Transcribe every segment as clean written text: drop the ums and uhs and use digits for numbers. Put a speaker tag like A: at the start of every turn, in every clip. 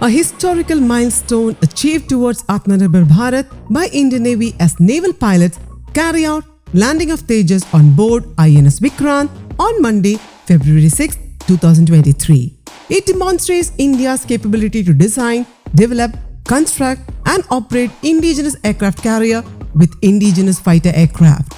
A: a historical milestone achieved towards Aatmanirbhar Bharat by Indian Navy as naval pilots carry out landing of Tejas on board INS Vikrant on Monday, February 6, 2023. It demonstrates India's capability to design, develop, construct and operate indigenous aircraft carrier with indigenous fighter aircraft.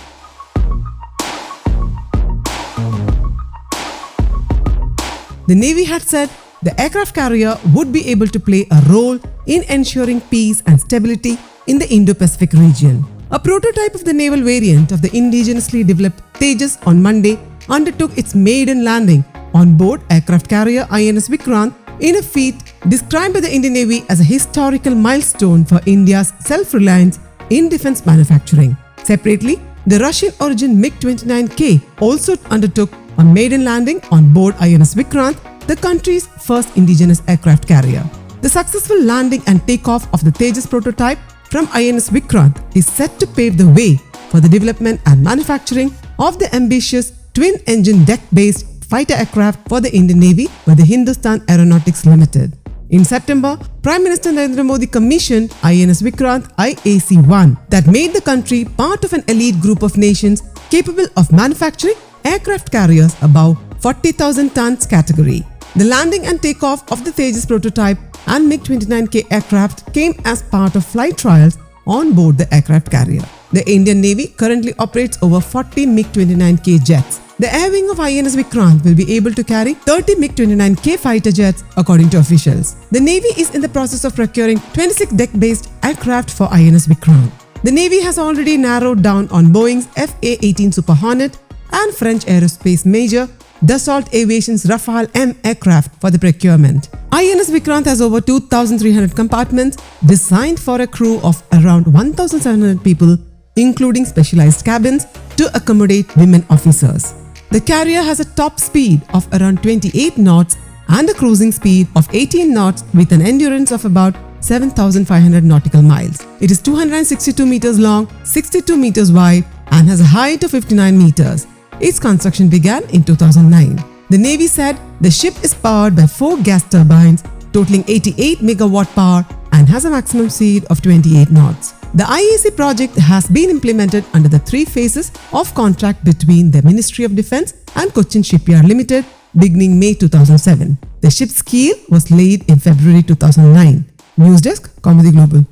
A: The Navy had said the aircraft carrier would be able to play a role in ensuring peace and stability in the Indo-Pacific region. A prototype of the naval variant of the indigenously developed Tejas on Monday undertook its maiden landing on board aircraft carrier INS Vikrant in a feat described by the Indian Navy as a historical milestone for India's self-reliance in defense manufacturing. Separately, the Russian-origin MiG-29K also undertook a maiden landing on board INS Vikrant, the country's first indigenous aircraft carrier. The successful landing and takeoff of the Tejas prototype from INS Vikrant is set to pave the way for the development and manufacturing of the ambitious twin-engine deck-based fighter aircraft for the Indian Navy by the Hindustan Aeronautics Limited. In September, Prime Minister Narendra Modi commissioned INS Vikrant IAC-1 that made the country part of an elite group of nations capable of manufacturing aircraft carriers above 40,000 tons category. The landing and takeoff of the Tejas prototype and MiG-29K aircraft came as part of flight trials on board the aircraft carrier. The Indian Navy currently operates over 40 MiG-29K jets. The air wing of INS Vikrant will be able to carry 30 MiG-29K fighter jets, according to officials. The Navy is in the process of procuring 26 deck-based aircraft for INS Vikrant. The Navy has already narrowed down on Boeing's FA-18 Super Hornet and French aerospace major Dassault Aviation's Rafale M aircraft for the procurement. INS Vikrant has over 2,300 compartments designed for a crew of around 1,700 people, including specialized cabins to accommodate women officers. The carrier has a top speed of around 28 knots and a cruising speed of 18 knots with an endurance of about 7,500 nautical miles. It is 262 meters long, 62 meters wide and has a height of 59 meters. Its construction began in 2009. The Navy said the ship is powered by 4 gas turbines totaling 88 megawatt power and has a maximum speed of 28 knots. The IAC project has been implemented under the 3 phases of contract between the Ministry of Defence and Cochin Shipyard Limited beginning May 2007. The ship's keel was laid in February 2009. News Desk, Kaumudy Global.